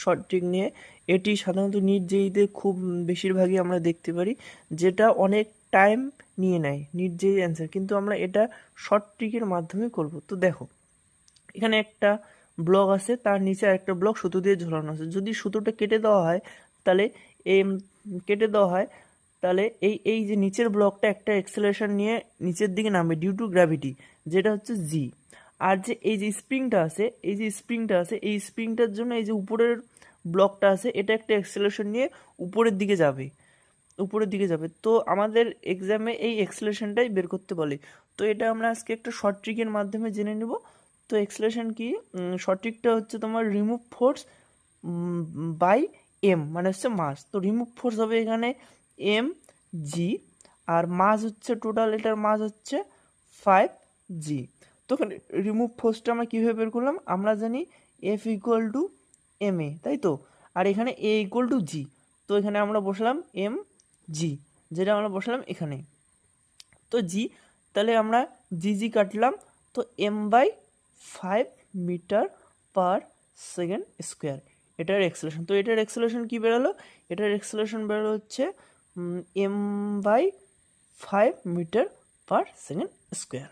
Short trick নিয়ে। এটি সাধারণত নিট জেইতে খুব বেশিরভাগই আমরা দেখতে পারি, যেটা অনেক টাইম নিয়ে নেয় নিট জেই অ্যান্সার, কিন্তু আমরা এটা শর্ট ট্রিকের মাধ্যমে করব। তো দেখো, এখানে একটা ব্লক আছে, তার নিচে আরেকটা ব্লক সুতো দিয়ে ঝোলানো আছে। যদি সুতোটা কেটে দেওয়া হয় তাহলে এই কেটে দেওয়া হয় তাহলে এই এই যে নিচের ব্লকটা একটা এক্সেলারেশন নিয়ে নিচের দিকে নামবে ডিউ টু গ্র্যাভিটি, যেটা হচ্ছে জি। আর যে এই যে স্প্রিংটা আছে, এই স্প্রিংটার জন্য এই যে উপরের ব্লকটা আছে, এটা একটা এক্সেলারেশন নিয়ে উপরের দিকে যাবে, তো আমাদের এক্সামে এই এক্সেলারেশনটাই বের করতে বলে। তো এটা আমরা আজকে একটা শর্ট ট্রিকের মাধ্যমে জেনে নেব। তো এক্সেলারেশন কি? শর্ট ট্রিকটা হচ্ছে তোমার রিমুভ ফোর্স বাই এম, মানে হচ্ছে মাস। তো রিমুভ ফোর্স হবে এখানে এম জি, আর মাস হচ্ছে টোটাল, এটার মাস হচ্ছে 5 জি। তো এখানে রিমুভ ফোর্সটা আমরা কীভাবে বের করলাম? আমরা জানি F equal to M A, তাই তো? আর এখানে এ ইকুয়াল টু জি, তো এখানে আমরা বসলাম এম জি, যেটা আমরা বসলাম এখানে। তো জি, তাহলে আমরা জি কাটলাম, তো m/5 মিটার/সেকেন্ড স্কোয়ার এটার এক্সেলারেশন। তো এটার এক্সেলারেশন কি বেরোলো? এটার এক্সেলারেশন বেরোলো হচ্ছে m/5 মিটার/সেকেন্ড স্কোয়ার।